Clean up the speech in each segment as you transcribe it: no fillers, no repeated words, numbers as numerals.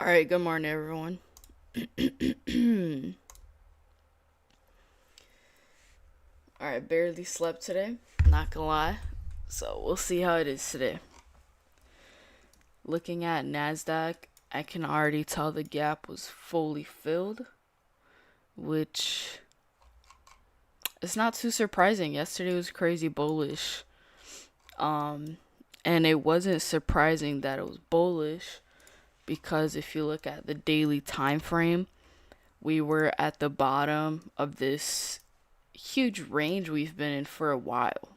Alright, good morning, everyone. Alright, barely slept today. Not gonna lie. So, we'll see how it is today. Looking at NASDAQ, I can already tell the gap was fully filled, which is not too surprising. Yesterday was crazy bullish. And it wasn't surprising that it was bullish because if you look at the daily time frame, we were at the bottom of this huge range we've been in for a while.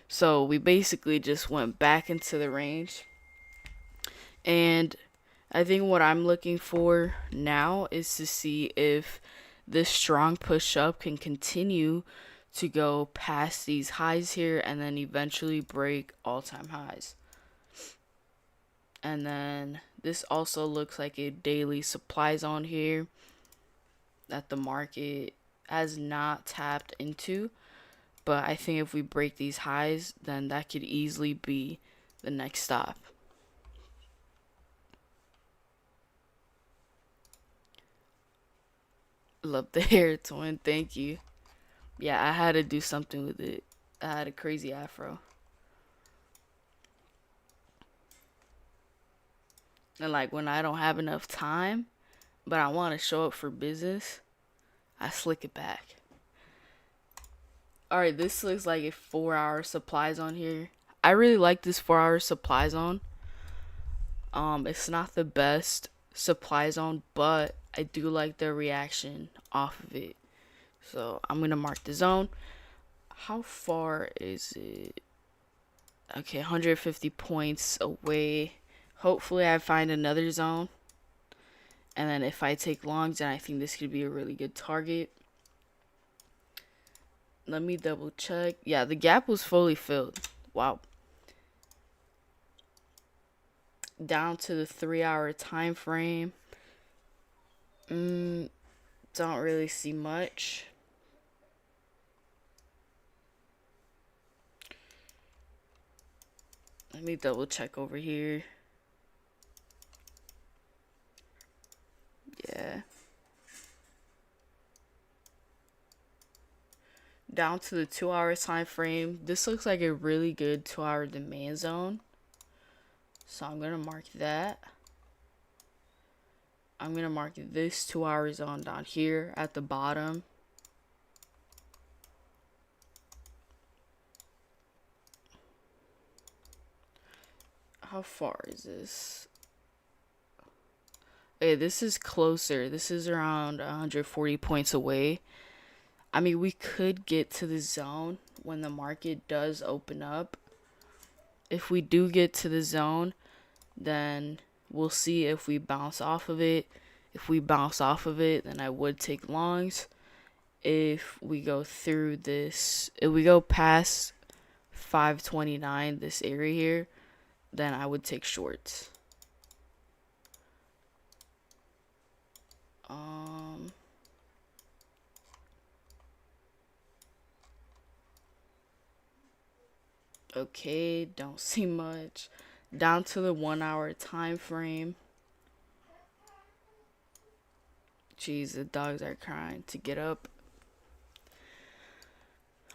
So we basically just went back into the range. And I think what I'm looking for now is to see if this strong push up can continue to go past these highs here and then eventually break all-time highs. And then this also looks like a daily supply zone here that the market has not tapped into. But I think if we break these highs, then that could easily be the next stop. Love the hair, twin. Thank you. Yeah, I had to do something with it. I had a crazy afro. And like when I don't have enough time, but I want to show up for business, I slick it back. Alright, this looks like a 4-hour supply zone here. I really like this 4-hour supply zone. It's not the best supply zone, but I do like the reaction off of it. So I'm gonna mark the zone. How far is it? Okay, 150 points away. Hopefully I find another zone. And then if I take longs, then I think this could be a really good target. Let me double check. Yeah, the gap was fully filled. Wow. Down to the 3-hour time frame. Don't really see much. Let me double check over here. Yeah. Down to the 2-hour time frame. This looks like a really good 2-hour demand zone. So I'm going to mark that. I'm going to mark this 2-hour zone down here at the bottom. How far is this? Okay, this is closer. This is around 140 points away. I mean, we could get to the zone when the market does open up. If we do get to the zone, then we'll see if we bounce off of it. If we bounce off of it, then I would take longs. If we go through this, if we go past 529, this area here, then I would take shorts. Okay, don't see much. Down to the 1-hour time frame. Jeez, the dogs are crying to get up.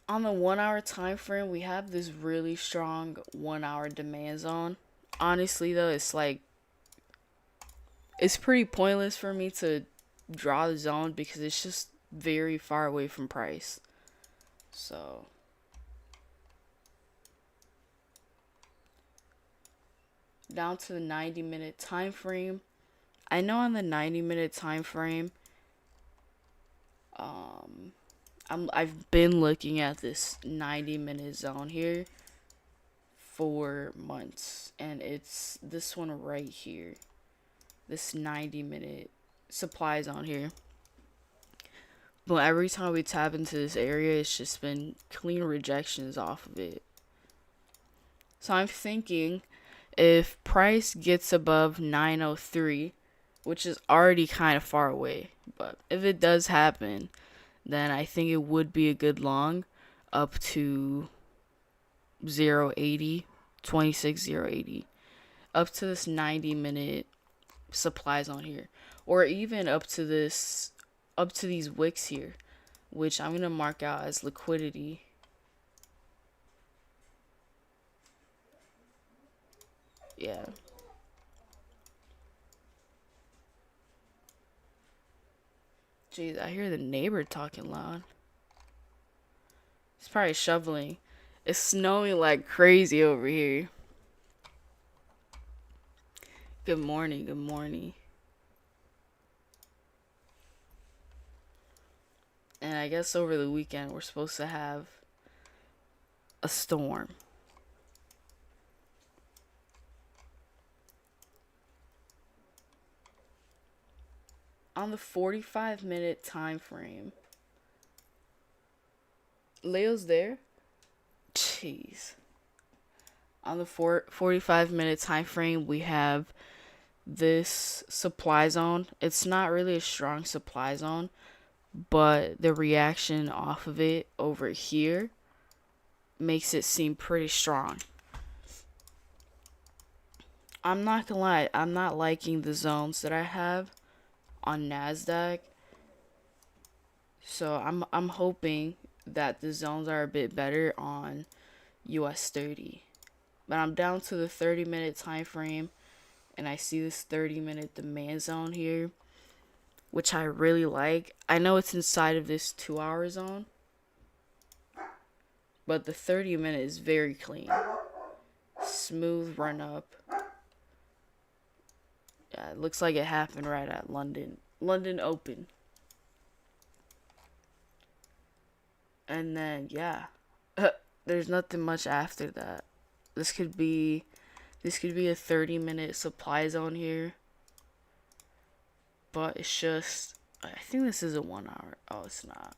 On the 1-hour time frame, we have this really strong 1-hour demand zone. Honestly, though, it's pretty pointless for me to draw the zone because it's just very far away from price. So down to the 90-minute time frame. I know on the 90-minute time frame, I've been looking at this 90-minute zone here for months, and it's this one right here. This 90-minute supply zone here. But every time we tap into this area, it's just been clean rejections off of it. So I'm thinking if price gets above 903, which is already kind of far away, but if it does happen, then I think it would be a good long up to 080, 26080, up to this 90-minute supply zone here, or even up to these wicks here, which I'm gonna mark out as liquidity. Yeah. Jeez, I hear the neighbor talking loud. He's probably shoveling. It's snowing like crazy over here. Good morning, good morning. And I guess over the weekend we're supposed to have a storm. On the 45-minute time frame. Leo's there? Jeez. On the 45-minute time frame, we have this supply zone. It's not really a strong supply zone, but the reaction off of it over here makes it seem pretty strong. I'm not gonna lie, I'm not liking the zones that I have on NASDAQ. So I'm hoping that the zones are a bit better on US 30. But I'm down to the 30-minute time frame, and I see this 30-minute demand zone here, which I really like. I know it's inside of this 2-hour zone, but the 30-minute is very clean. Smooth run up. Yeah, it looks like it happened right at London Open. And then yeah, there's nothing much after that. This could be a 30-minute supply zone here. But it's just, I think this is a 1 hour. Oh, it's not.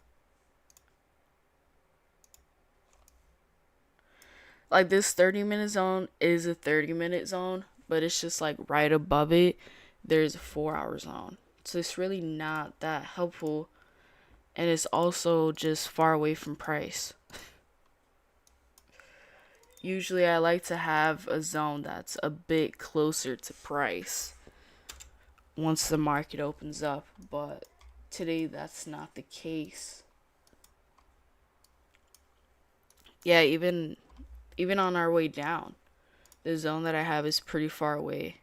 Like this 30-minute zone is a 30-minute zone, but it's just like right above it, there's a 4-hour zone. So it's really not that helpful. And it's also just far away from price. Usually I like to have a zone that's a bit closer to price once the market opens up, but today that's not the case. Yeah, even on our way down, the zone that I have is pretty far away.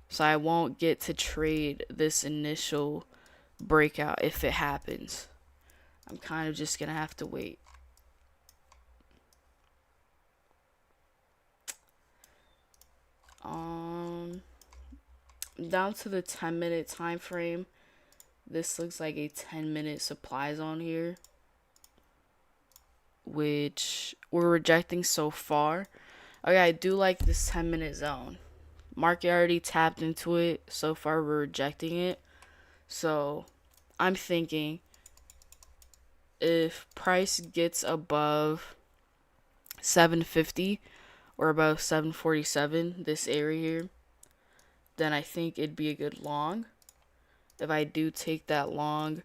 So I won't get to trade this initial breakout if it happens. I'm kind of just gonna have to wait. Down to the 10-minute time frame. This looks like a 10-minute supply zone here, which we're rejecting so far. Okay, I do like this 10-minute zone. Market already tapped into it. So far, we're rejecting it. So I'm thinking if price gets above 750 or above 747, this area here, then I think it'd be a good long. If I do take that long,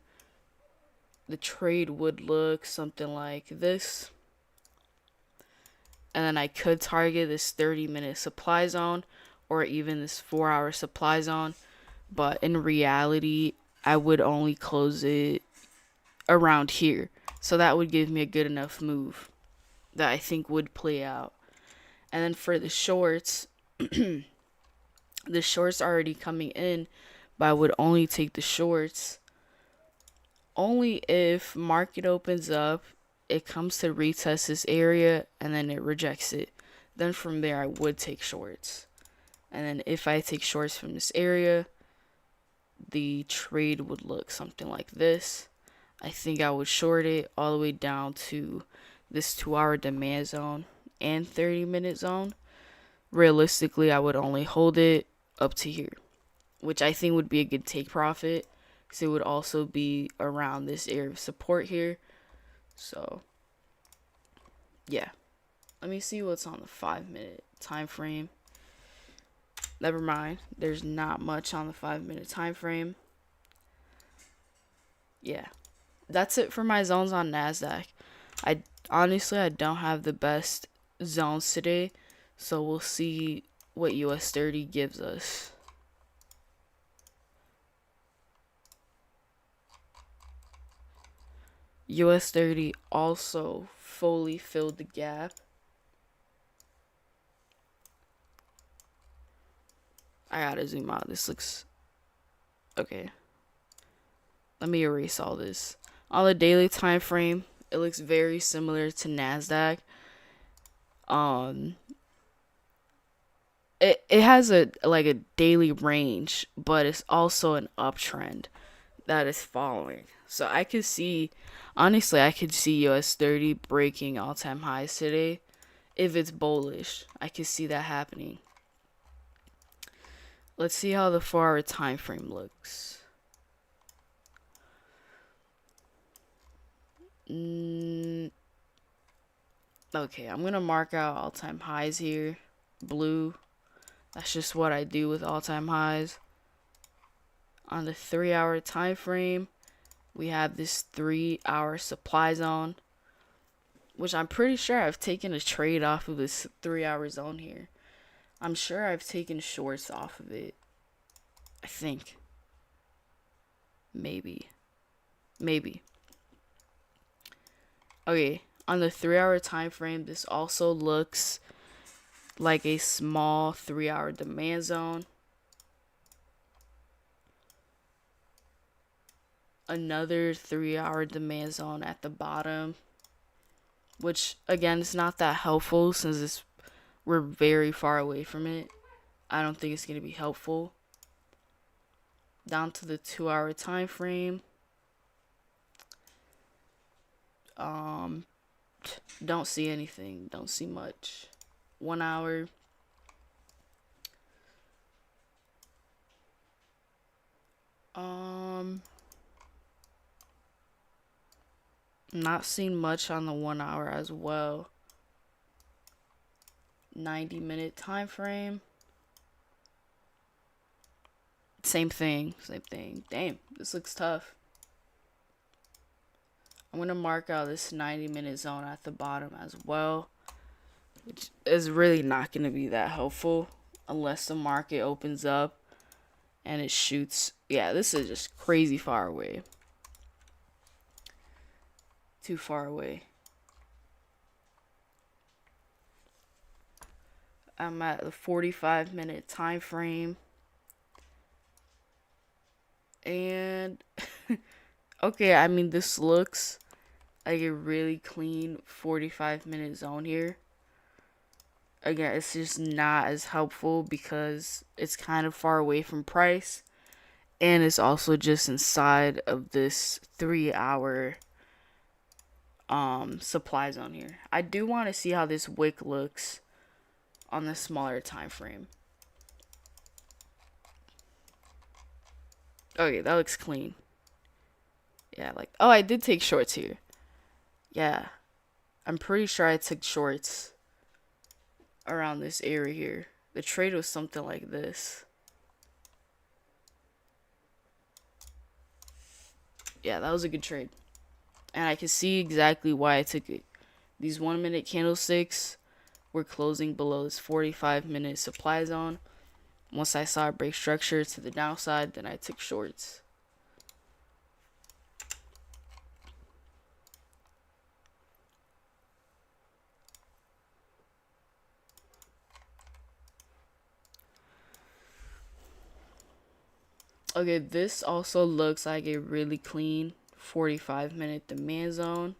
the trade would look something like this. And then I could target this 30-minute supply zone or even this 4-hour supply zone. But in reality, I would only close it around here. So that would give me a good enough move that I think would play out. And then for the shorts, the shorts are already coming in, but I would only take the shorts only if market opens up, it comes to retest this area, and then it rejects it. Then from there, I would take shorts. And then if I take shorts from this area, the trade would look something like this. I think I would short it all the way down to this 2-hour demand zone and 30-minute zone. Realistically, I would only hold it up to here, which I think would be a good take profit, because it would also be around this area of support here. So yeah, let me see what's on the 5-minute time frame. Never mind, there's not much on the 5-minute time frame. Yeah, that's it for my zones on NASDAQ. I don't have the best zones today, so we'll see what US 30 gives us. US 30 also fully filled the gap. I gotta zoom out. This looks okay. Let me erase all this. On the daily time frame, it looks very similar to NASDAQ. It has a like a daily range, but it's also an uptrend that is following. So I could see, honestly, I could see US 30 breaking all-time highs today. If it's bullish, I could see that happening. Let's see how the 4-hour time frame looks. Okay, I'm gonna mark out all-time highs here. Blue. That's just what I do with all-time highs. On the 3-hour time frame, we have this 3-hour supply zone, which I'm pretty sure I've taken a trade off of this 3-hour zone here. I'm sure I've taken shorts off of it. I think. Maybe. Okay, on the 3-hour time frame, this also looks like a small 3-hour demand zone. Another 3-hour demand zone at the bottom, which again is not that helpful since we're very far away from it. I don't think it's going to be helpful. Down to the 2-hour time frame. Don't see anything. Don't see much. 1 hour. Not seeing much on the 1 hour as well. 90-minute time frame. Same thing. Damn, this looks tough. I'm going to mark out this 90-minute zone at the bottom as well, which is really not going to be that helpful unless the market opens up and it shoots. Yeah, this is just crazy far away. Too far away. I'm at the 45-minute time frame. And okay, I mean, this looks like a really clean 45-minute zone here. Again, it's just not as helpful because it's kind of far away from price, and it's also just inside of this 3-hour supply zone here. I do want to see how this wick looks on the smaller time frame. Okay, that looks clean. Yeah, like, oh, I did take shorts here. Yeah, I'm pretty sure I took shorts around this area here. The trade was something like this. Yeah, that was a good trade. And I can see exactly why I took it. These 1-minute candlesticks were closing below this 45-minute supply zone. Once I saw it break structure to the downside, then I took shorts. Okay, this also looks like a really clean 45-minute demand zone.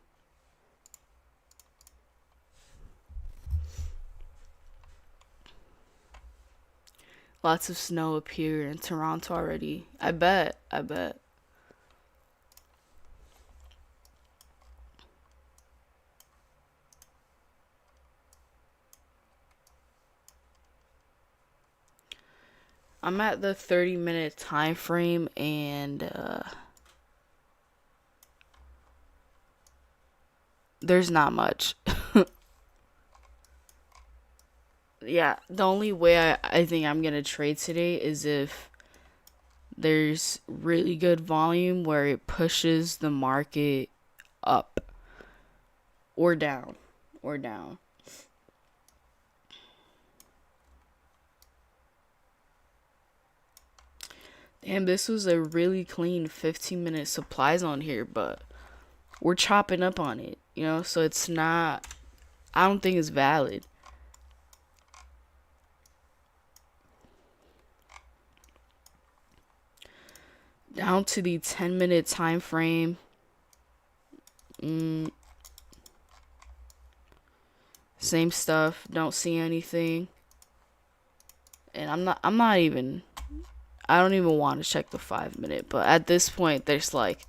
Lots of snow up here in Toronto already. I bet. I'm at the 30-minute time frame, and there's not much. Yeah, the only way I think I'm gonna trade today is if there's really good volume where it pushes the market up or down. Damn, this was a really clean 15-minute supply zone here, but we're chopping up on it, you know, so it's not, I don't think it's valid. Down to the 10-minute time frame. Same stuff. Don't see anything. And I don't even want to check the 5-minute, but at this point there's like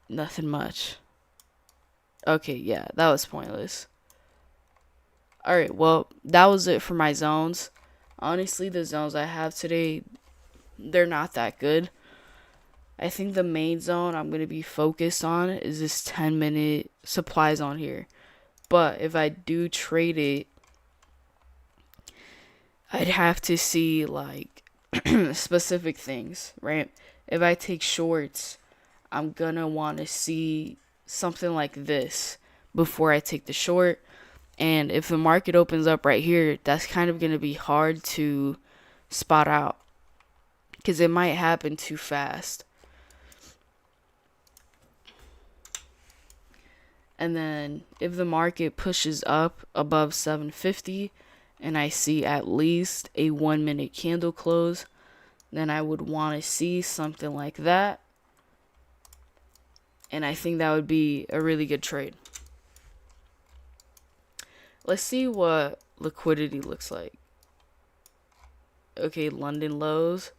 nothing much. Okay, yeah, that was pointless. Alright, well, that was it for my zones. Honestly, the zones I have today, they're not that good. I think the main zone I'm going to be focused on is this 10-minute supply zone here. But if I do trade it, I'd have to see like specific things, right? If I take shorts, I'm going to want to see something like this before I take the short. And if the market opens up right here, that's kind of going to be hard to spot out because it might happen too fast. And then if the market pushes up above 750 and I see at least a 1-minute candle close, then I would want to see something like that. And I think that would be a really good trade. Let's see what liquidity looks like. Okay, London lows.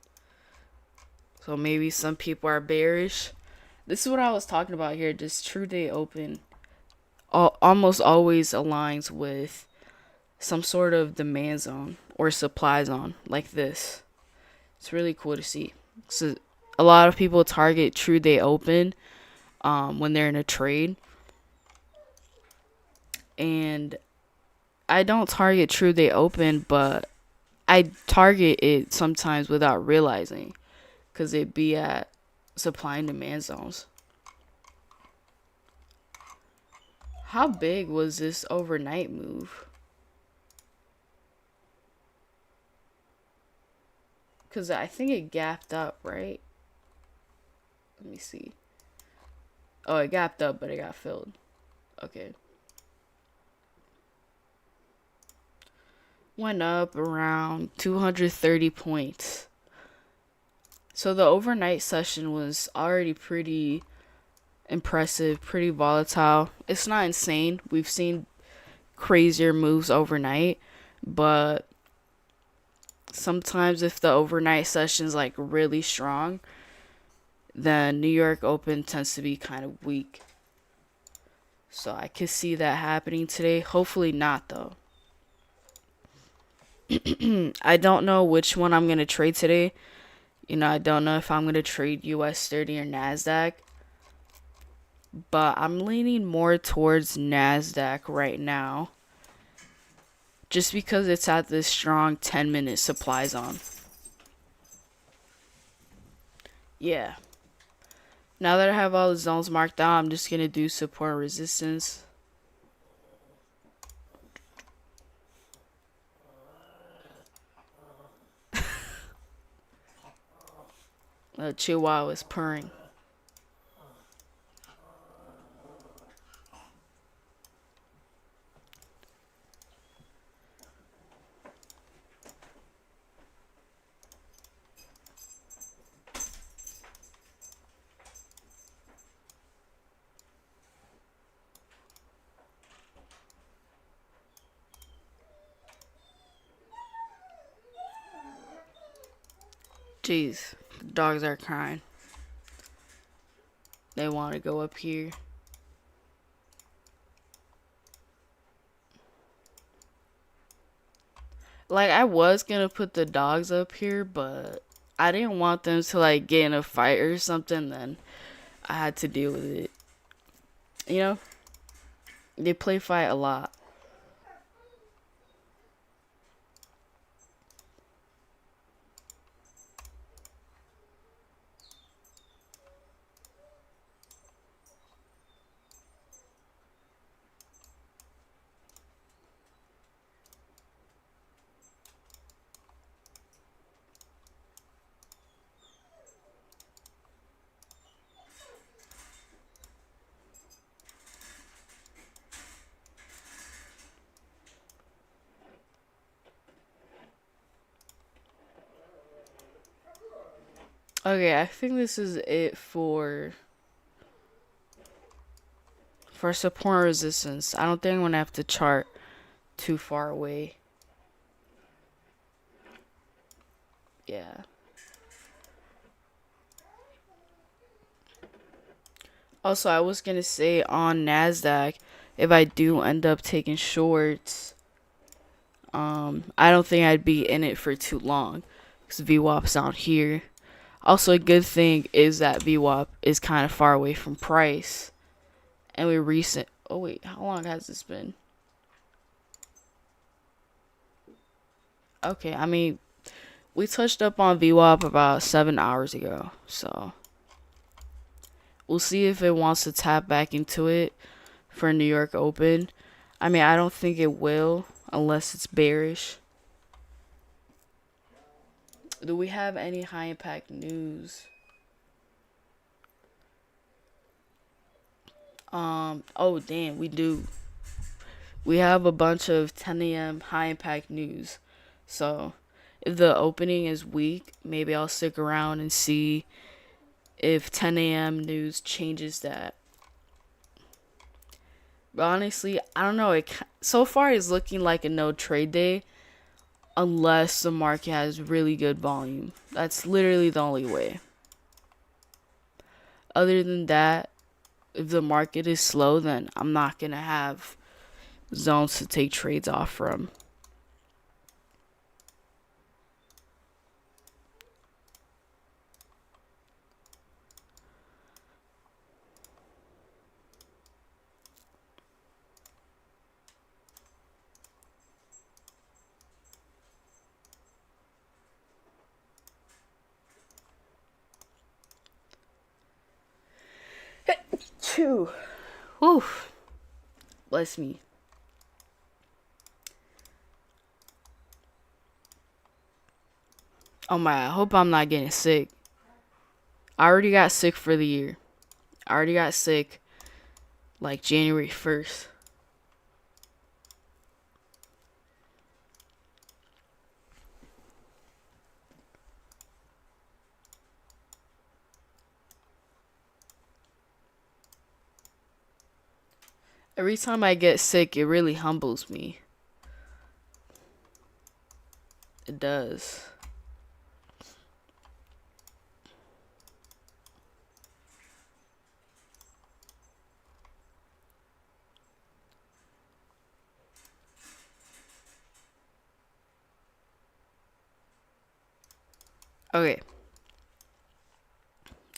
So maybe some people are bearish. This is what I was talking about here. Just true day open almost always aligns with some sort of demand zone or supply zone like this. It's really cool to see. So a lot of people target true day open when they're in a trade. And I don't target true day open, but I target it sometimes without realizing because it be at supply and demand zones. How big was this overnight move? Because I think it gapped up, right? Let me see. Oh, it gapped up, but it got filled. Okay. Went up around 230 points. So the overnight session was already pretty impressive, pretty volatile. It's not insane. We've seen crazier moves overnight, but sometimes if the overnight session's like really strong, then New York Open tends to be kind of weak. So I could see that happening today. Hopefully not though. I don't know which one I'm going to trade today. You know, I don't know if I'm going to trade US 30 or NASDAQ. But I'm leaning more towards NASDAQ right now. Just because it's at this strong 10-minute supply zone. Yeah. Now that I have all the zones marked out, I'm just going to do support and resistance. The Chihuahua is purring. Jeez, the dogs are crying. They want to go up here. Like, I was gonna put the dogs up here, but I didn't want them to, like, get in a fight or something, then I had to deal with it. You know? They play fight a lot. Okay, I think this is it for support and resistance. I don't think I'm gonna have to chart too far away. Yeah. Also, I was gonna say on Nasdaq, if I do end up taking shorts, I don't think I'd be in it for too long because VWAP's out here. Also, a good thing is that VWAP is kind of far away from price, and we recent. Oh wait, how long has this been? Okay, I mean, we touched up on VWAP about 7 hours ago, so we'll see if it wants to tap back into it for New York Open. I mean, I don't think it will unless it's bearish. Do we have any high impact news? Oh damn, we do. We have a bunch of 10 a.m. high impact news. So, if the opening is weak, maybe I'll stick around and see if 10 a.m. news changes that. But honestly, I don't know. So far it's looking like a no trade day unless the market has really good volume. That's literally the only way. Other than that, if the market is slow, then I'm not going to have zones to take trades off from. Chew. Whew. Bless me. Oh my, I hope I'm not getting sick. I already got sick for the year. I already got sick like January 1st. Every time I get sick, it really humbles me. It does. Okay.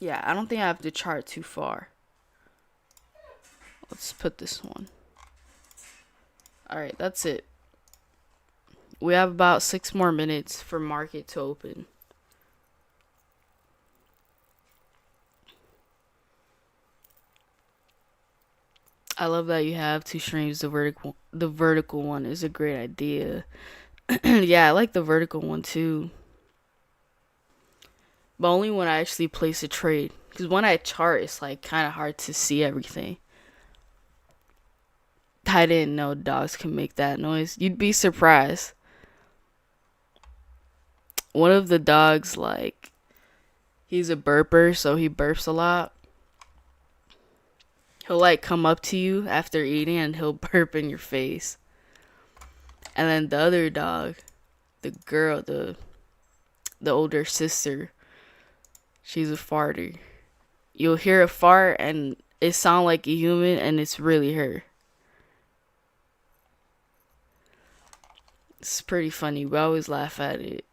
Yeah, I don't think I have to chart too far. Let's put this one. Alright, that's it. We have about 6 more minutes for market to open. I love that you have two streams. The vertical one is a great idea. Yeah, I like the vertical one too. But only when I actually place a trade. Because when I chart, it's like kind of hard to see everything. I didn't know dogs can make that noise. You'd be surprised. One of the dogs, like, he's a burper, so he burps a lot. He'll like come up to you after eating and he'll burp in your face. And then the other dog, the girl, the older sister, she's a farter. You'll hear a fart and it sounds like a human and it's really her. It's pretty funny. We always laugh at it.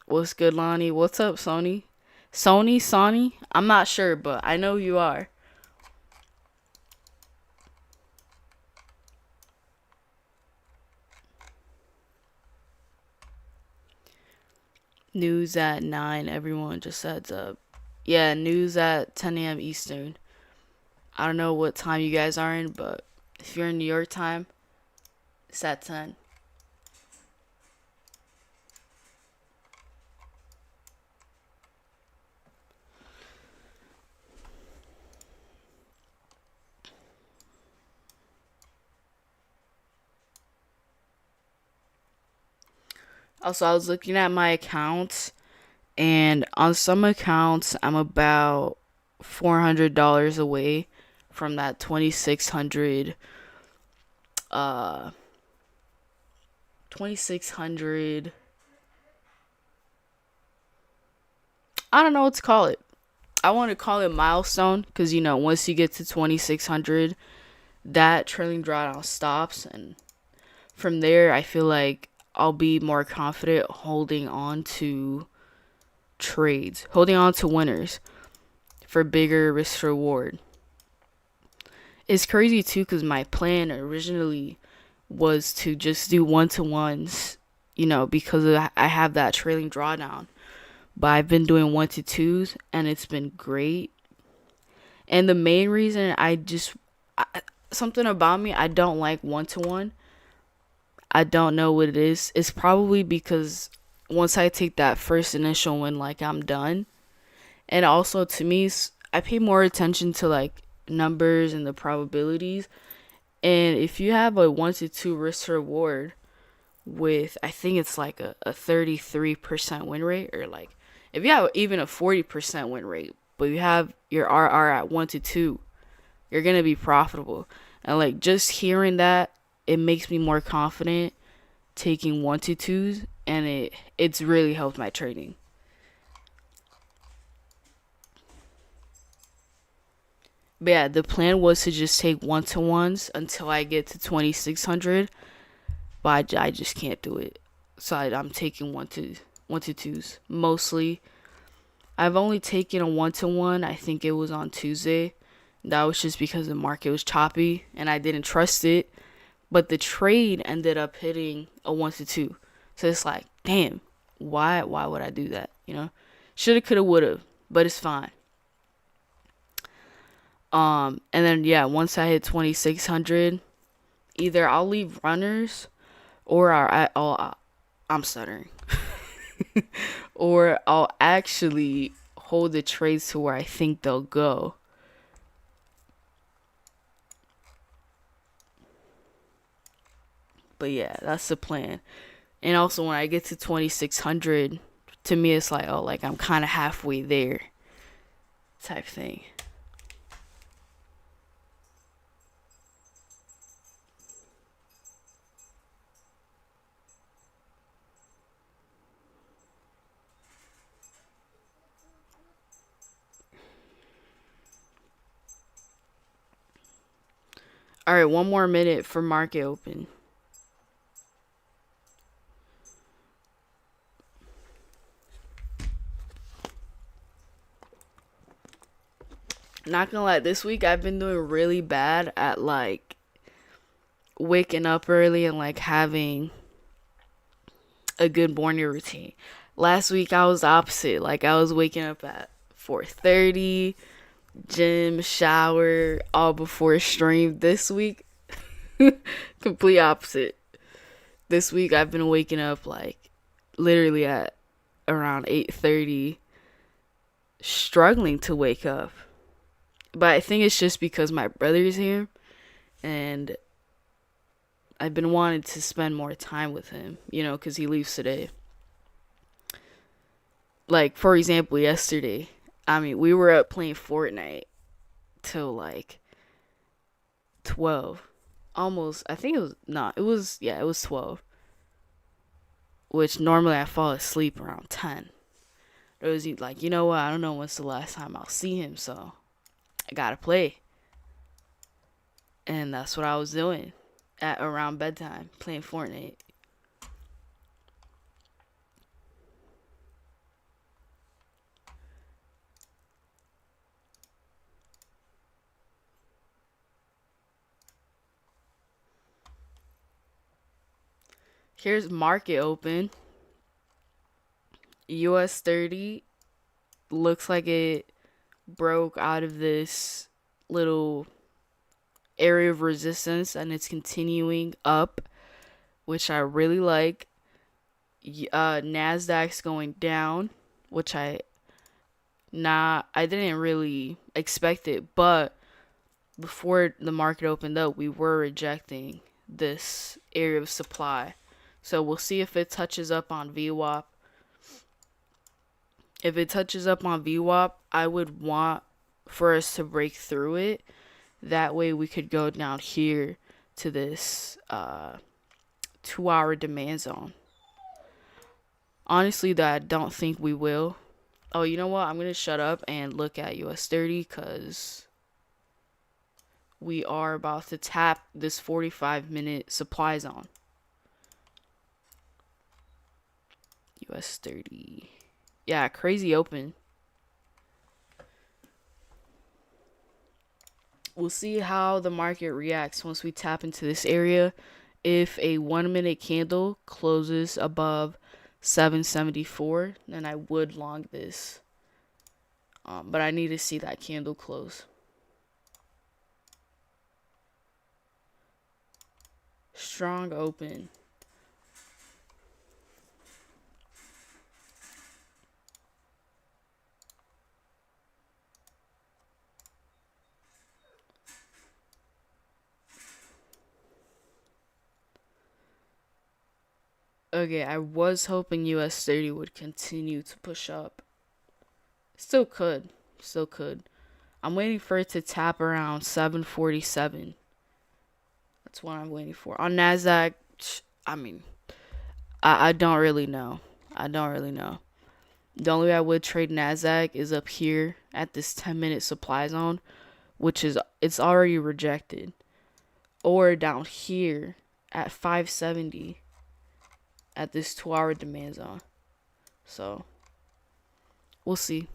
What's good, Lonnie? What's up, Sony? Sony? I'm not sure, but I know you are. News at 9. Everyone just heads up. Yeah, news at 10 a.m. Eastern. I don't know what time you guys are in, but if you're in New York time, it's at 10. Also, I was looking at my accounts, And on some accounts, I'm about $400 away from that 2600 uh 2600, I don't know what to call it. I want to call it milestone because once you get to 2600, that trailing drawdown stops, and from there I feel like I'll be more confident holding on to trades, holding on to winners for bigger risk reward. It's crazy too because my plan originally was to just do one-to-ones, because I have that trailing drawdown. But I've been doing one-to-twos and it's been great. And the main reason something about me, I don't like one-to-one. I don't know what it is. It's probably because once I take that first initial win, like, I'm done. And also, to me, I pay more attention to like numbers and the probabilities. And if you have a 1-to-2 risk reward with, I think it's like a 33% win rate, or like if you have even a 40% win rate, but you have your RR at 1-to-2, you're going to be profitable. And like just hearing that, it makes me more confident taking 1-to-2s, and it's really helped my trading. But yeah, the plan was to just take one-to-ones until I get to 2600, but I just can't do it. So I'm taking one-to-twos mostly. I've only taken a one-to-one. I think it was on Tuesday. That was just because the market was choppy and I didn't trust it. But the trade ended up hitting a 1-to-2. So it's like, damn, why would I do that? Shoulda, coulda, woulda, but it's fine. And then yeah, once I hit 2600, either I'll leave runners, or I'm stuttering, or I'll actually hold the trades to where I think they'll go. But yeah, that's the plan. And also, when I get to 2600, to me it's like, oh, like I'm kind of halfway there, type thing. All right, one more minute for market open. Not gonna lie, this week I've been doing really bad at like waking up early and like having a good morning routine. Last week I was opposite. Like, I was waking up at 4:30, gym, shower, all before stream. This week, complete opposite. This week I've been waking up like literally at around 8:30, struggling to wake up. But I think it's just because my brother's here and I've been wanting to spend more time with him, because he leaves today. Like, for example, yesterday, I mean, we were up playing Fortnite till like 12. Almost, I think it was not, it was 12. Which normally I fall asleep around 10. It was like, you know what, I don't know when's the last time I'll see him, so I gotta play. And that's what I was doing at around bedtime, playing Fortnite. Here's market open. US 30 looks like it broke out of this little area of resistance and it's continuing up, which I really like. Nasdaq's going down, which I didn't really expect it, but before the market opened up, we were rejecting this area of supply. So we'll see if it touches up on VWAP. If it touches up on VWAP, I would want for us to break through it. That way we could go down here to this 2 hour demand zone. Honestly, that I don't think we will. Oh, you know what? I'm going to shut up and look at US 30 because we are about to tap this 45-minute supply zone. US 30. Yeah, crazy open. We'll see how the market reacts once we tap into this area. If a 1 minute candle closes above 774, then I would long this. But I need to see that candle close. Strong open. Okay, I was hoping US 30 would continue to push up. Still could. Still could. I'm waiting for it to tap around 747. That's what I'm waiting for. On NASDAQ, I mean, I don't really know. I don't really know. The only way I would trade NASDAQ is up here at this 10-minute supply zone, which is, it's already rejected. Or down here at 570 at this 2 hour demand zone. So, we'll see.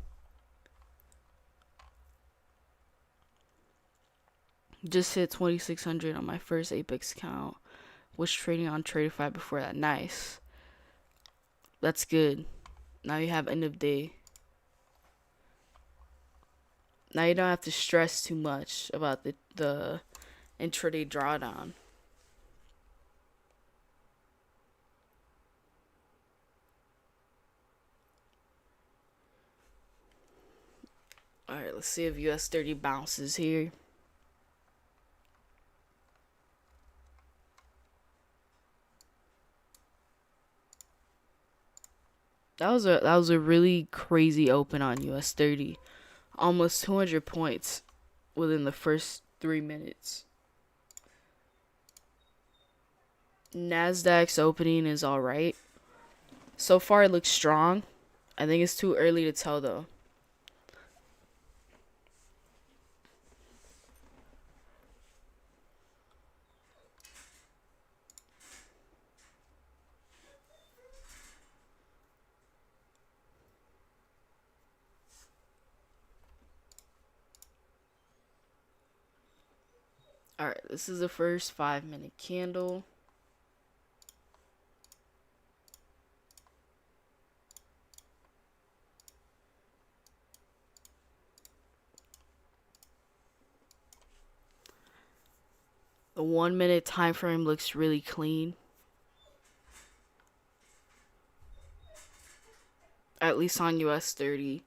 Just hit 2600 on my first Apex account. Was trading on Tradify before that. Nice. That's good. Now you have end of day. Now you don't have to stress too much about the intraday drawdown. Alright, let's see if US 30 bounces here. That was a really crazy open on US 30. Almost 200 points within the first 3 minutes. Nasdaq's opening is alright. So far it looks strong. I think it's too early to tell though. Alright, this is the first 5-minute candle. The 1 minute time frame looks really clean. At least on US 30.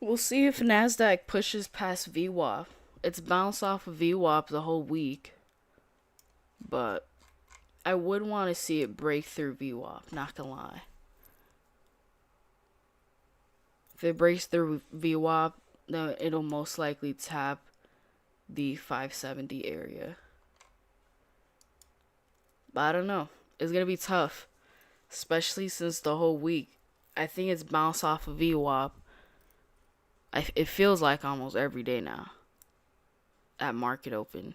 We'll see if NASDAQ pushes past VWAP. It's bounced off of VWAP the whole week. But I would want to see it break through VWAP, not gonna lie. If it breaks through VWAP, then it'll most likely tap the 570 area. But I don't know. It's gonna be tough. Especially since the whole week. I think it's bounced off of VWAP. It feels like almost every day now. At market open.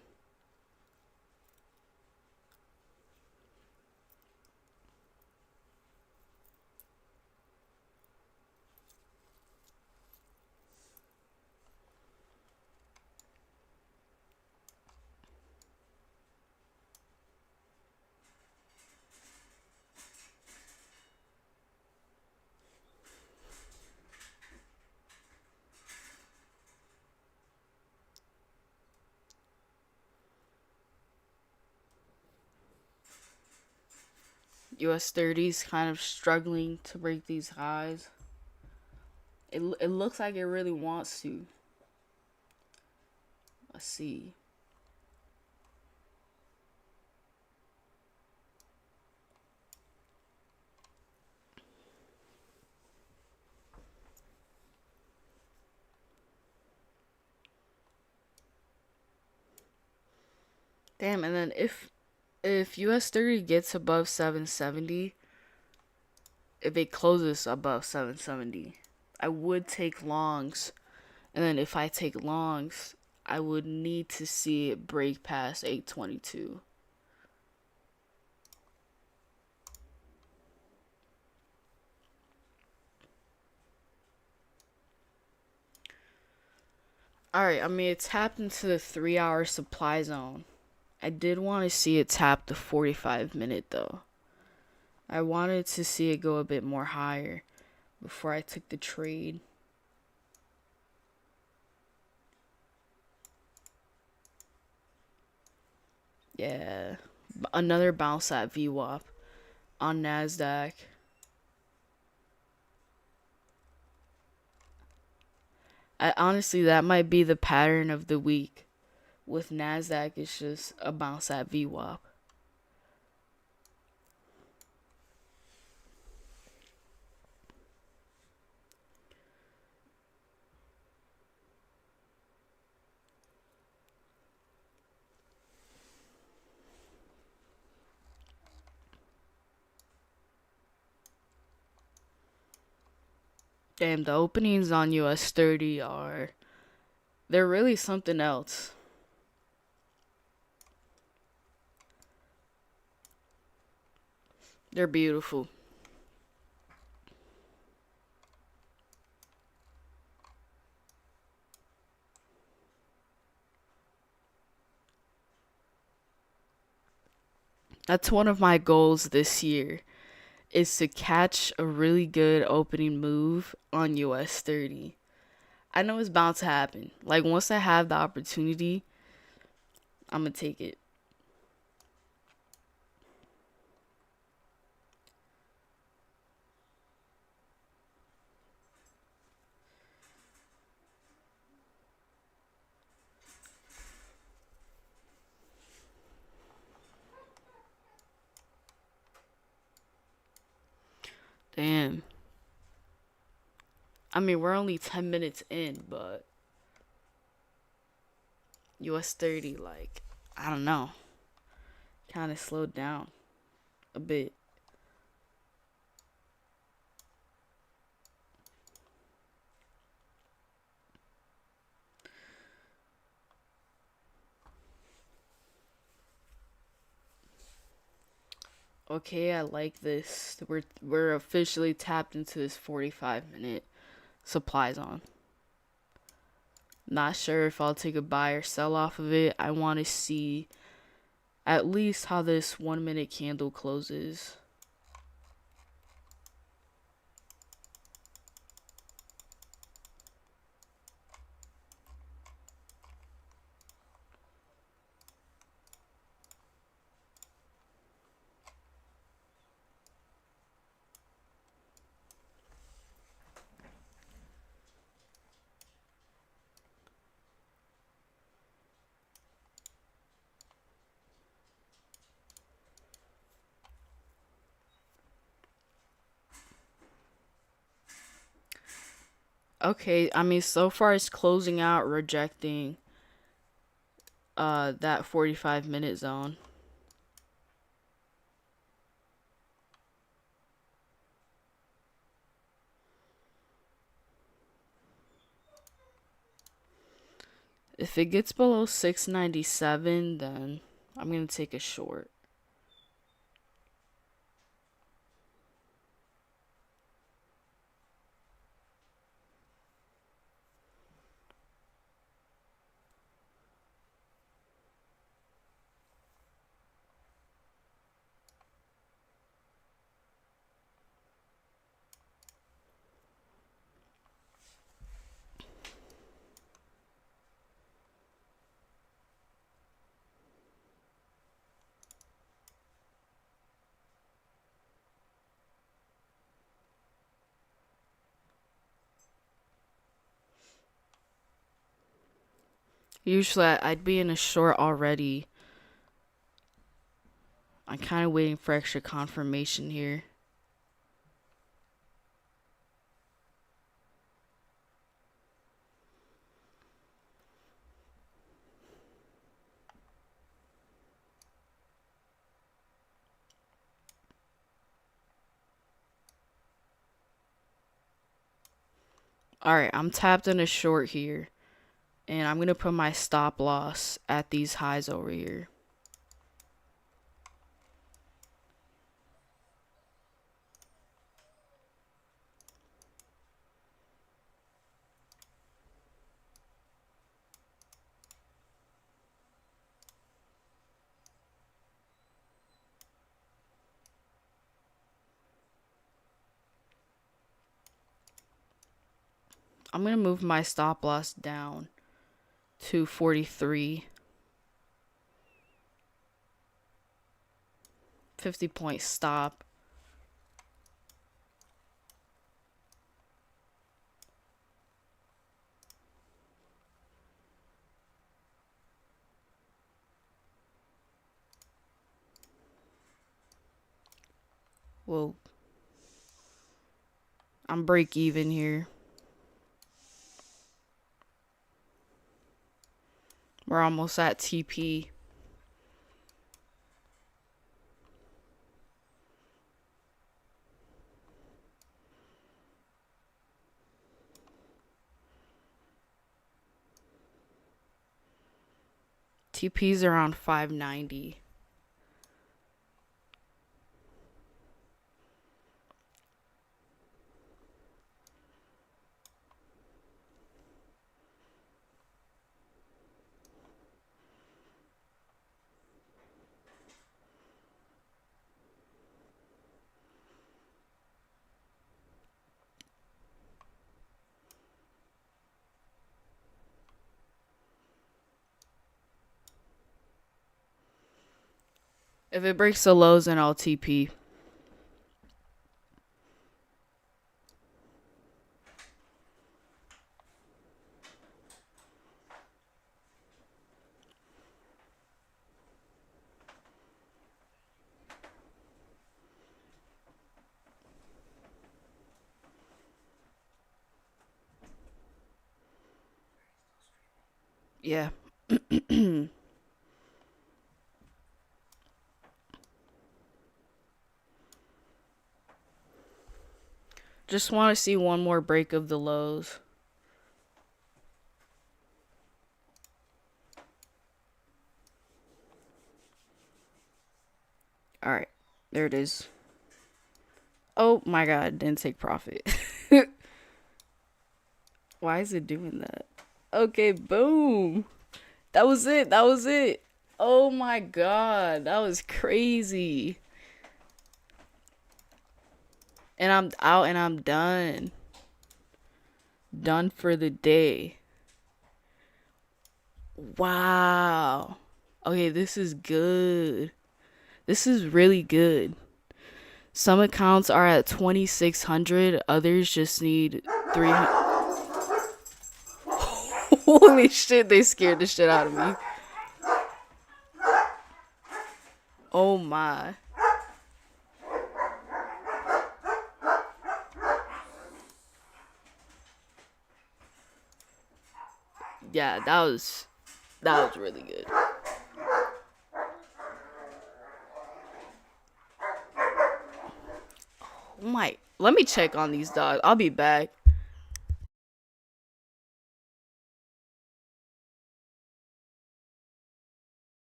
US 30's kind of struggling to break these highs. It looks like it really wants to. Let's see. Damn, and then if US 30 gets above 770, if it closes above 770, I would take longs. And then if I take longs, I would need to see it break past 822. Alright, I mean, it tapped into the 3 hour supply zone. I did want to see it tap the 45-minute though. I wanted to see it go a bit more higher before I took the trade. Yeah, another bounce at VWAP on NASDAQ. Honestly, that might be the pattern of the week. With NASDAQ, it's just a bounce at VWAP. Damn, the openings on US 30 are. They're really something else. They're beautiful. That's one of my goals this year, is to catch a really good opening move on US 30. I know it's bound to happen. Like, once I have the opportunity, I'm going to take it. Damn. I mean, we're only 10 minutes in, but US 30, like, I don't know, kind of slowed down a bit. Okay, I like this. We're officially tapped into this 45-minute supply zone. Not sure if I'll take a buy or sell off of it. I want to see at least how this 1 minute candle closes. Okay, I mean, so far it's closing out, rejecting that 45-minute zone. If it gets below 697, then I'm going to take a short. Usually I'd be in a short already. I'm kind of waiting for extra confirmation here. Alright, I'm tapped in a short here. And I'm going to put my stop loss at these highs over here. I'm going to move my stop loss down to 43. 50-point stop. Whoa. I'm break even here. We're almost at TP. TP's around 590. If it breaks the lows, then I'll TP. Yeah. Just want to see one more break of the lows. Alright. There it is. Oh my god. Didn't take profit. Why is it doing that? Okay, boom. That was it. That was it. Oh my god. That was crazy. And I'm out and I'm done. Done for the day. Wow. Okay, this is good. This is really good. Some accounts are at 2,600. Others just need 300. Holy shit, they scared the shit out of me. Oh my. Yeah, that was really good. Oh my. Let me check on these dogs. I'll be back.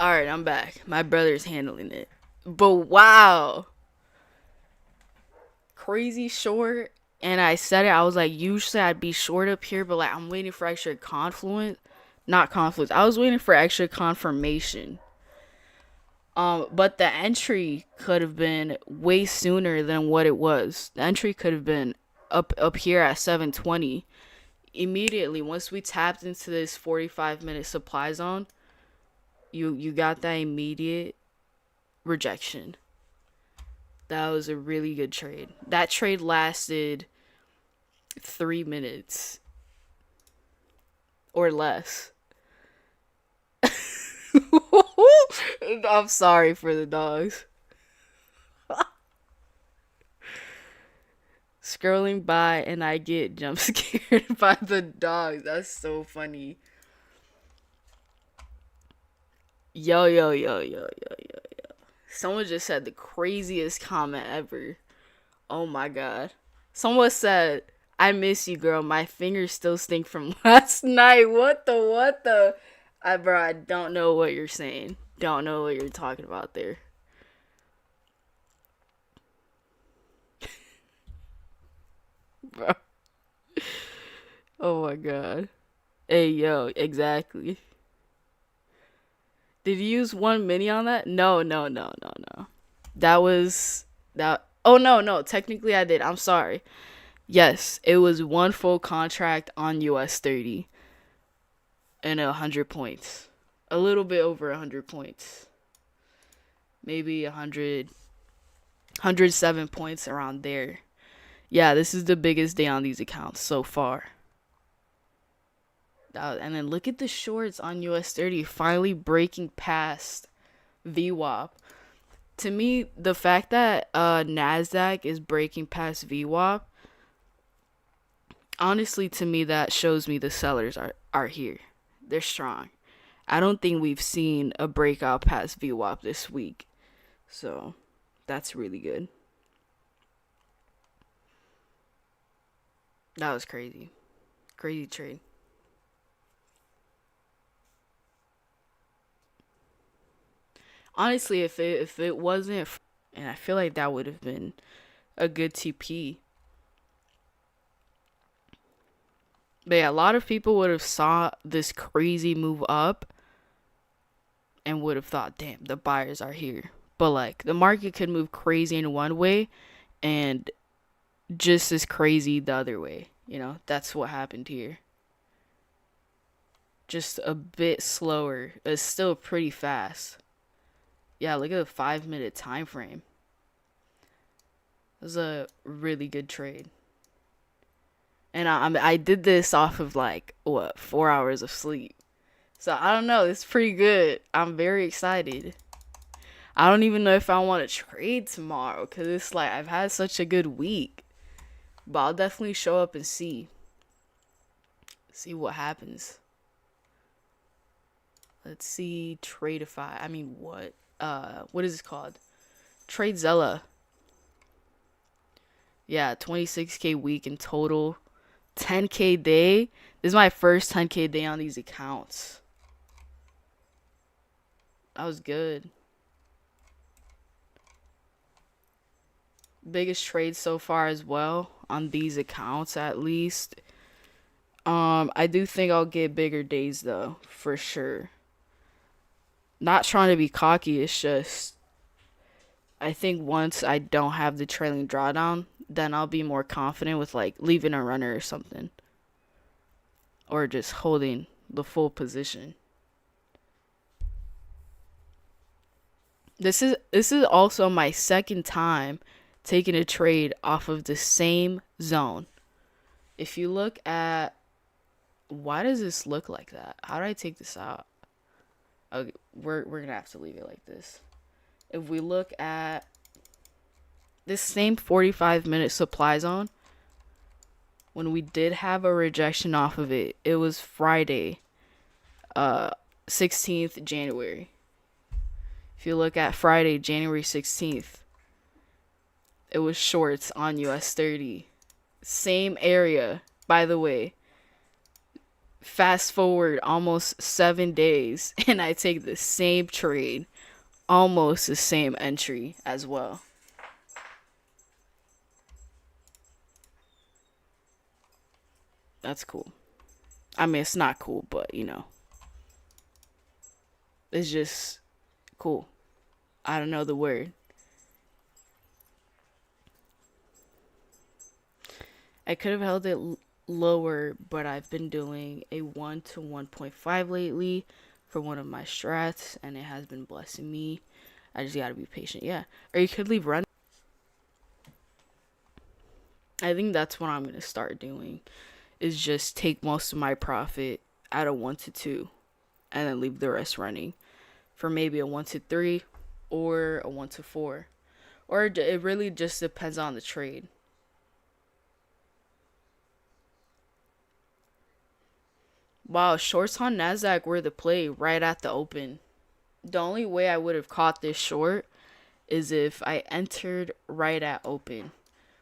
Alright, I'm back. My brother's handling it. But wow. Crazy short. And I said it, I was like, usually I'd be short up here, but like I'm waiting for extra confluence. Not confluence. I was waiting for extra confirmation. But the entry could have been way sooner than what it was. The entry could have been up here at 720. Immediately, once we tapped into this 45-minute supply zone, you got that immediate rejection. That was a really good trade. That trade lasted 3 minutes or less. I'm sorry for the dogs. Scrolling by and I get jump scared by the dogs. That's so funny. Yo, yo, yo, yo, yo, yo, yo. Someone just said the craziest comment ever. Oh my god. Someone said, I miss you, girl. My fingers still stink from last night. What the? Bro, I don't know what you're saying. Don't know what you're talking about there. Bro. Oh my god. Hey, yo, exactly. Did you use one mini on that? No. That was that. Oh no. Technically, I did. I'm sorry. Yes, it was one full contract on US 30 and 100 points. A little bit over 100 points. Maybe 107 points around there. Yeah, this is the biggest day on these accounts so far. And then look at the shorts on US 30 finally breaking past VWAP. To me, the fact that NASDAQ is breaking past VWAP, honestly, to me, that shows me the sellers are here. They're strong. I don't think we've seen a breakout past VWAP this week. So, that's really good. That was crazy. Crazy trade. Honestly, if it wasn't, and I feel like that would have been a good TP. But yeah, a lot of people would have saw this crazy move up and would have thought, damn, the buyers are here. But like the market could move crazy in one way and just as crazy the other way. You know, that's what happened here. Just a bit slower. It's still pretty fast. Yeah, look at the 5-minute time frame. It was a really good trade. And I did this off of 4 hours of sleep. So I don't know, it's pretty good. I'm very excited. I don't even know if I want to trade tomorrow because it's like I've had such a good week. But I'll definitely show up and see what happens. Let's see, Tradeify. I mean, what is this called? Tradezilla. Yeah, 26K week in total. 10K day. This is my first 10K day on these accounts. That was good. Biggest trade so far as well on these accounts at least. I do think I'll get bigger days though, for sure. Not trying to be cocky, it's just I think once I don't have the trailing drawdown, then I'll be more confident with like leaving a runner or something. Or just holding the full position. This is also my second time taking a trade off of the same zone. If you look at why does this look like that? How do I take this out? Okay, we're gonna have to leave it like this. If we look at this same 45-minute supply zone, when we did have a rejection off of it, it was Friday, 16th January. If you look at Friday, January 16th, it was shorts on US 30. Same area, by the way. Fast forward almost 7 days, and I take the same trade, almost the same entry as well. That's cool. I mean, it's not cool, but you know, it's just cool. I don't know the word. I could have held it lower, but I've been doing a 1 to 1.5 lately for one of my strats, and it has been blessing me I just gotta be patient. Yeah. Or you could leave run. I think that's what I'm gonna start doing. Is just take most of my profit at a 1 to 2, and then leave the rest running for maybe a 1 to 3 or a 1 to 4. Or it really just depends on the trade. Wow, shorts on Nasdaq were the play right at the open. The only way I would have caught this short is if I entered right at open,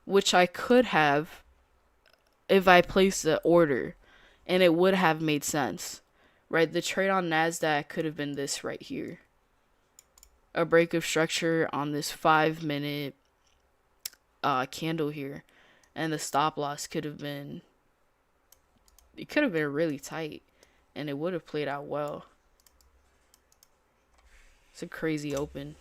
which I could have if I placed the order, and it would have made sense. Right? The trade on Nasdaq could have been this right here. A break of structure on this 5-minute candle here, and the stop loss could have been, it could have been really tight, and it would have played out well. It's a crazy open.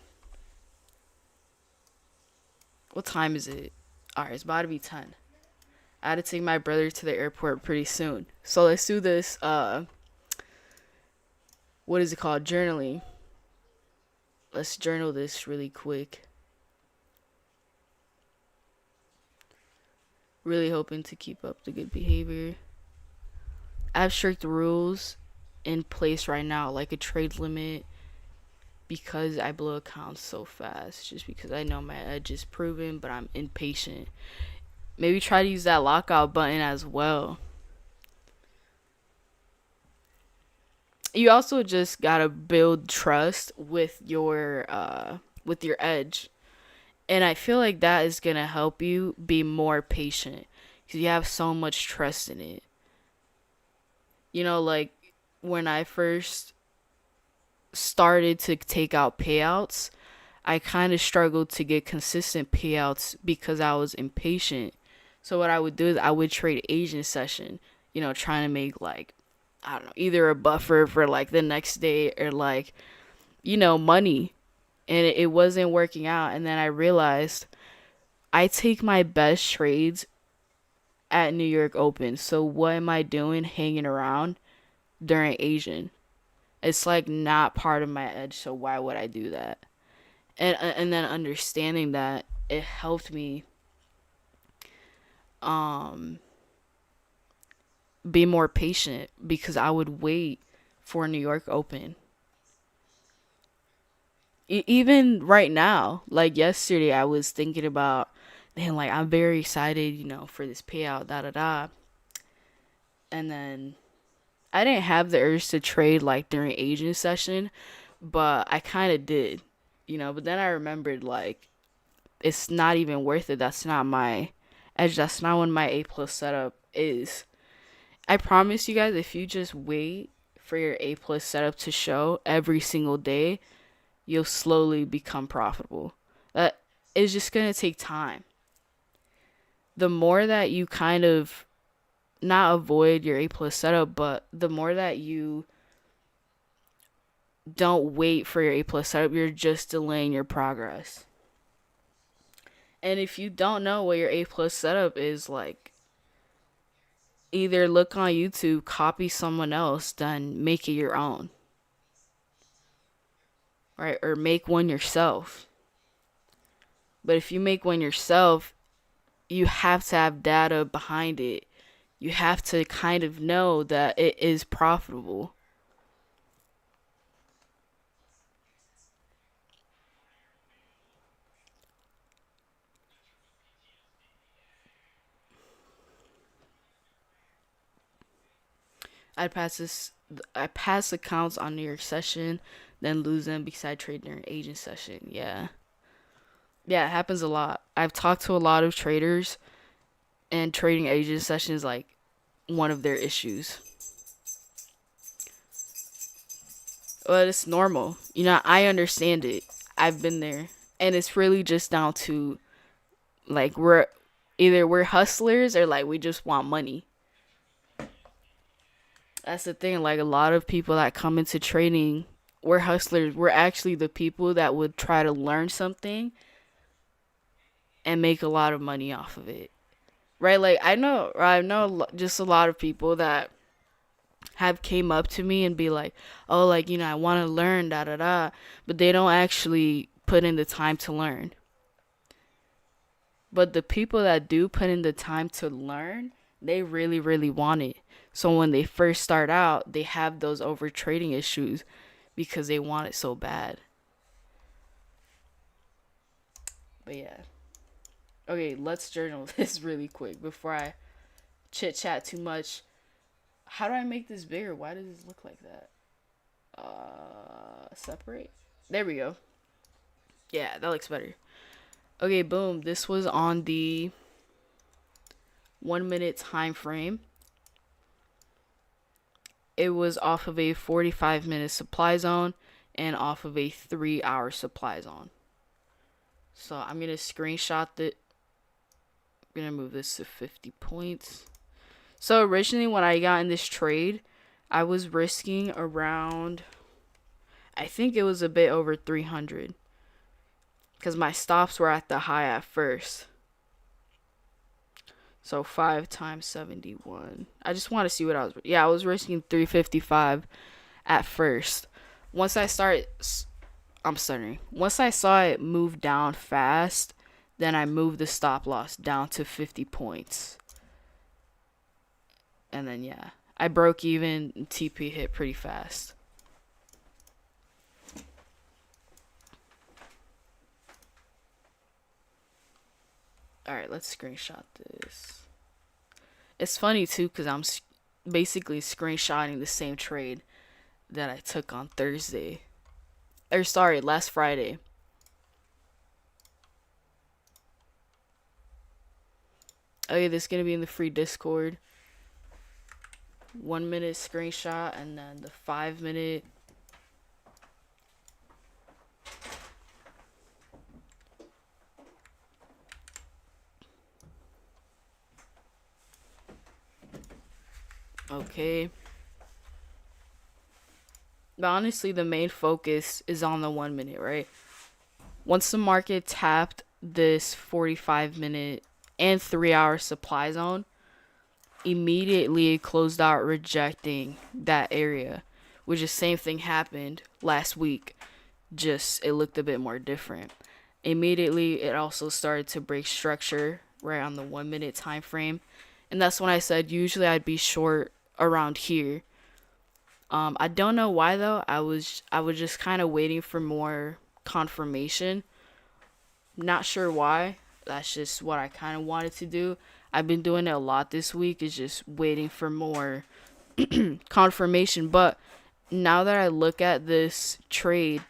What time is it? Alright, it's about to be 10. I had to take my brother to the airport pretty soon. So let's do this, what is it called? Journaling. Let's journal this really quick. Really hoping to keep up the good behavior. I have strict rules in place right now, like a trade limit, because I blow accounts so fast. Just because I know my edge is proven, but I'm impatient. Maybe try to use that lockout button as well. You also just gotta build trust with your edge, and I feel like that is gonna help you be more patient because you have so much trust in it. You know, like when I first started to take out payouts, I kind of struggled to get consistent payouts because I was impatient. So what I would do is I would trade Asian session, trying to make like, I don't know, either a buffer for like the next day or like, money. And it wasn't working out. And then I realized I take my best trades at New York Open. So what am I doing hanging around during Asian? It's like not part of my edge. So why would I do that? And then understanding that, it helped me be more patient because I would wait for New York Open. Even right now, like yesterday, I was thinking about, man, like I'm very excited, for this payout, da da da. And then I didn't have the urge to trade like during Asian session, but I kind of did, But then I remembered like it's not even worth it. That's not my edge. That's not what my A+ setup is. I promise you guys, if you just wait for your A+ setup to show every single day, you'll slowly become profitable. That is just going to take time. The more that you kind of not avoid your A+ setup, but the more that you don't wait for your A+ setup, you're just delaying your progress. And if you don't know what your A+ setup is, like, either look on YouTube, copy someone else, then make it your own. Right? Or make one yourself. But if you make one yourself, you have to have data behind it. You have to kind of know that it is profitable. I pass accounts on New York session, then lose them because I trade during Asian session. Yeah, it happens a lot. I've talked to a lot of traders, and trading Asian session is like one of their issues. But it's normal. I understand it. I've been there, and it's really just down to like we're hustlers or like we just want money. That's the thing. Like a lot of people that come into trading, we're hustlers. We're actually the people that would try to learn something and make a lot of money off of it. Right? Like I know just a lot of people that have came up to me and be like, "Oh, like, I want to learn da da da," but they don't actually put in the time to learn. But the people that do put in the time to learn, they really, really want it. So when they first start out, they have those over trading issues because they want it so bad. But yeah. Okay, let's journal this really quick before I chit chat too much. How do I make this bigger? Why does this look like that? Separate. There we go. Yeah, that looks better. Okay, boom. This was on the 1 minute time frame. It was off of a 45-minute supply zone and off of a 3-hour supply zone. So I'm going to screenshot the. I'm going to move this to 50 points. So originally when I got in this trade, I was risking around, I think it was a bit over 300. Because my stops were at the high at first. So 5 times 71. I just want to see what I was. Yeah, I was risking 355 at first. Once I started. I'm stuttering. Once I saw it move down fast, then I moved the stop loss down to 50 points. And then, yeah, I broke even. TP hit pretty fast. Alright, let's screenshot this. It's funny, too, because I'm basically screenshotting the same trade that I took on Thursday. Or, sorry, last Friday. Okay, this is going to be in the free Discord. 1 minute screenshot, and then the 5 minute. Okay. But honestly, the main focus is on the 1 minute, right? Once the market tapped this 45-minute and 3-hour supply zone, immediately it closed out rejecting that area, which the same thing happened last week, just it looked a bit more different. Immediately it also started to break structure right on the 1 minute time frame, and that's when I said usually I'd be short around here. I don't know why though. I was just kind of waiting for more confirmation. Not sure why. That's just what I kind of wanted to do. I've been doing it a lot this week, is just waiting for more confirmation. But now that I look at this trade,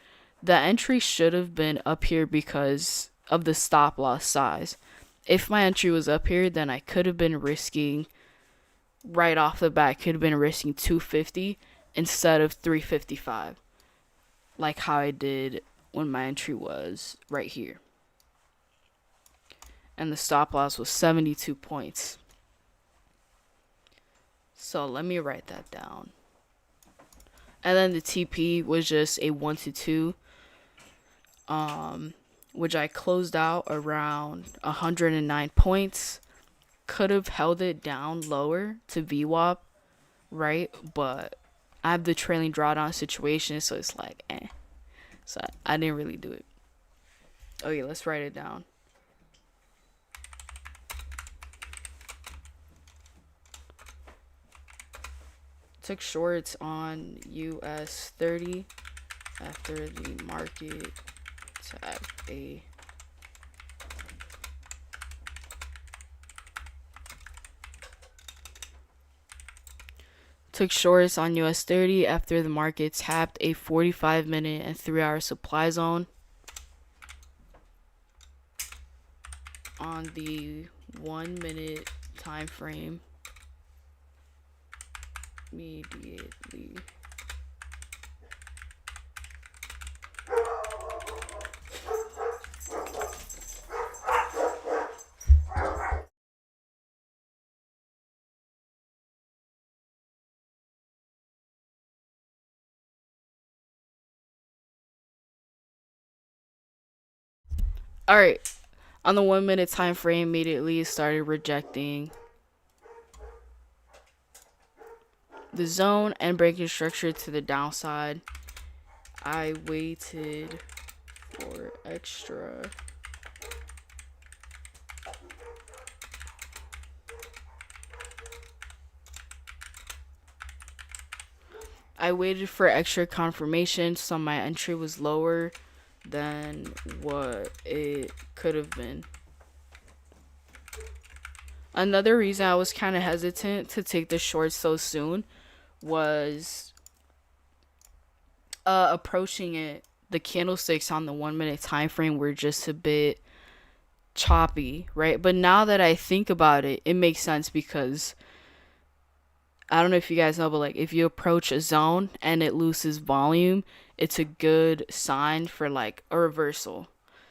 the entry should have been up here because of the stop loss size. If my entry was up here, then I could have been risking, right off the bat, could have been risking 250 instead of 355. Like how I did when my entry was right here. And the stop loss was 72 points. So let me write that down. And then the TP was just a 1 to 2, which I closed out around 109 points. Could have held it down lower to VWAP, right? But I have the trailing drawdown situation, so it's like, So I didn't really do it. Okay, let's write it down. Took shorts on US 30 after the market tapped a Took shorts on US 30 after the market tapped a 45-minute and 3-hour supply zone on the 1 minute time frame immediately. All right, on the 1 minute time frame, immediately started rejecting the zone and breaking structure to the downside. I waited for extra I waited for extra confirmation, so my entry was lower than what it could have been. Another reason I was kind of hesitant to take the short so soon was approaching it. The candlesticks on the 1 minute time frame were just a bit choppy, right? But now that I think about it, it makes sense because I don't know if you guys know, but like if you approach a zone and it loses volume, it's a good sign for like a reversal.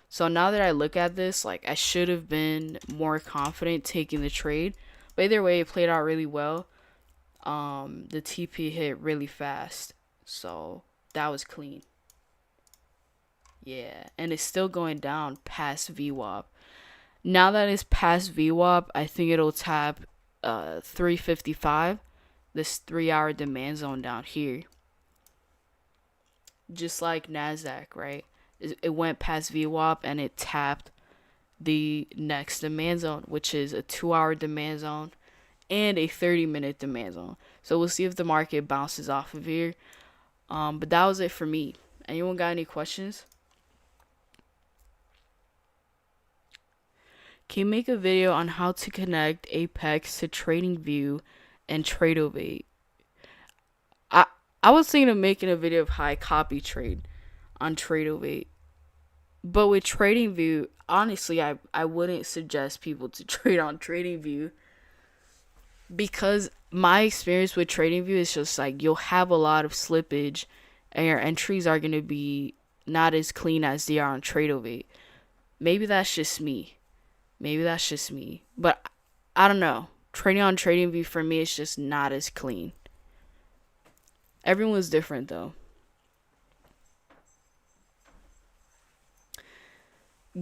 So now that I look at this, like I should have been more confident taking the trade. But either way, it played out really well. The TP hit really fast, so that was clean. Yeah, and it's still going down past VWAP. Now that it's past VWAP, I think it'll tap 355, this 3-hour demand zone down here. Just like NASDAQ, right? It went past VWAP and it tapped the next demand zone, which is a 2-hour demand zone and a 30-minute demand zone. So we'll see if the market bounces off of here. But that was it for me. Anyone got any questions? Can you make a video on how to connect Apex to TradingView and Tradeovate? I was thinking of making a video of how I copy trade on Tradeovate. But with TradingView, honestly, I wouldn't suggest people to trade on TradingView because my experience with TradingView is just like you'll have a lot of slippage and your entries are going to be not as clean as they are on Tradeovate. Maybe that's just me. But I don't know. Trading on TradingView for me is just not as clean. Everyone's different though.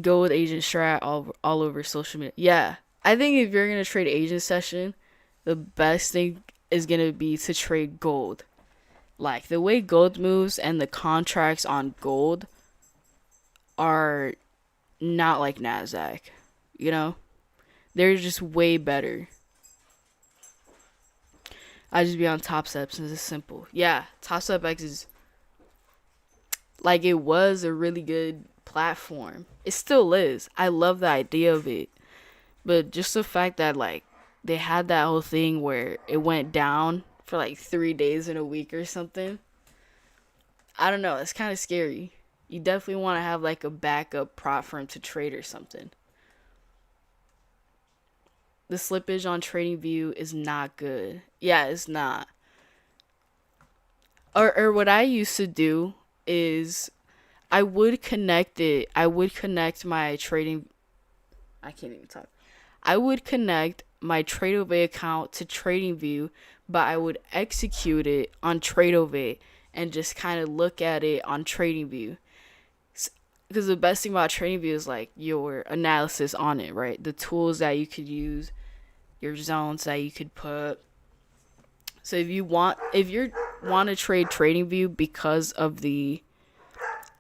Go with agent strat all over social media. Yeah, I think if you're gonna trade agent session, the best thing is gonna be to trade gold. Like the way gold moves and the contracts on gold are not like NASDAQ. You know, they're just way better. I just be on TopStep since it's simple. Yeah, TopStep X is like it was a really good platform. It still is. I love the idea of it. But just the fact that like they had that whole thing where it went down for like 3 days in a week or something. I don't know, it's kind of scary. You definitely want to have like a backup prop firm to trade or something. The slippage on TradingView is not good. Yeah, it's not. Or what I used to do is I would connect my trading. I can't even talk. I would connect my Tradeovate account to TradingView, but I would execute it on Tradeovate and just kind of look at it on TradingView. Because the best thing about TradingView is like your analysis on it, right? The tools that you could use, your zones that you could put. So if you want to trade TradingView because of the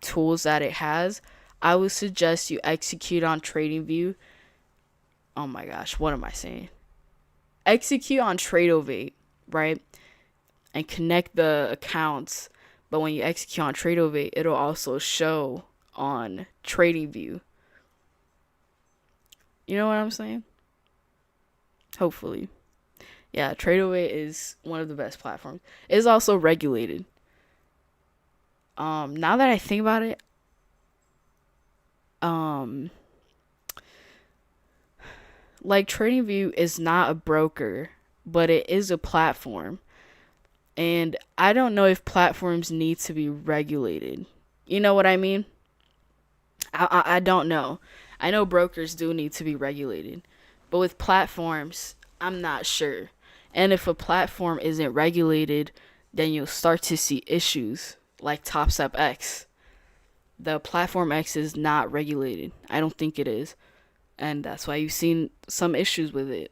tools that it has, I would suggest you execute on TradingView. Oh my gosh, what am I saying? Execute on Tradeovate, right? And connect the accounts. But when you execute on Tradeovate, it'll also show on TradingView. You know what I'm saying? Hopefully. Yeah, Tradeovate is one of the best platforms. It's also regulated. Now that I think about it, like TradingView is not a broker, but it is a platform. And I don't know if platforms need to be regulated. You know what I mean? I don't know. I know brokers do need to be regulated. But with platforms, I'm not sure. And if a platform isn't regulated, then you'll start to see issues like TopStep X. The platform X is not regulated. I don't think it is. And that's why you've seen some issues with it.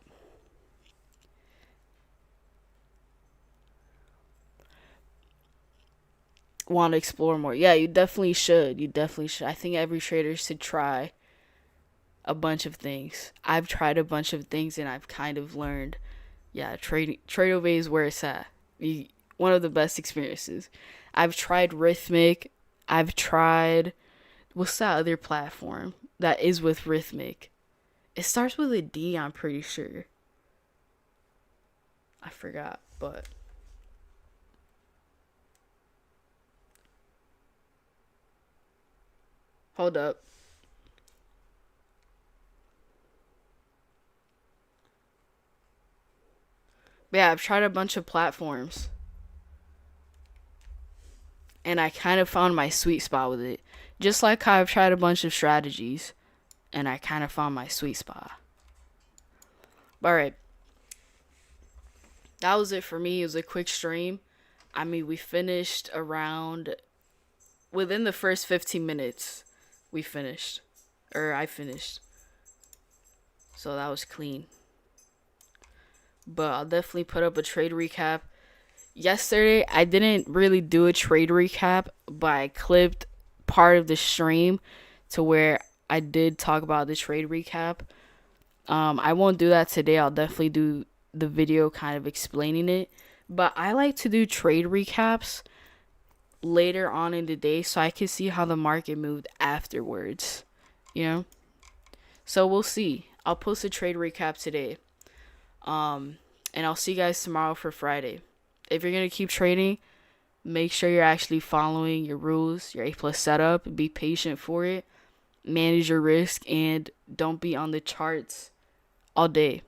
want to explore more. Yeah, you definitely should. You definitely should. I think every trader should try a bunch of things. I've tried a bunch of things and I've kind of learned, yeah, Tradovate is where it's at. One of the best experiences. I've tried Rithmic. I've tried, what's that other platform that is with Rithmic? It starts with a D, I'm pretty sure. I forgot, but hold up. But yeah, I've tried a bunch of platforms and I kind of found my sweet spot with it. Just like how I've tried a bunch of strategies and I kind of found my sweet spot. Alright, that was it for me. It was a quick stream. I mean, we finished around within the first 15 minutes. We finished, or I finished, so that was clean. But I'll definitely put up a trade recap. Yesterday, I didn't really do a trade recap, but I clipped part of the stream to where I did talk about the trade recap. I won't do that today. I'll definitely do the video kind of explaining it. But I like to do trade recaps later on in the day so I can see how the market moved afterwards. You know? So we'll see. I'll post a trade recap today. And I'll see you guys tomorrow for Friday. If you're gonna keep trading, make sure you're actually following your rules, your A+ setup. Be patient for it. Manage your risk and don't be on the charts all day.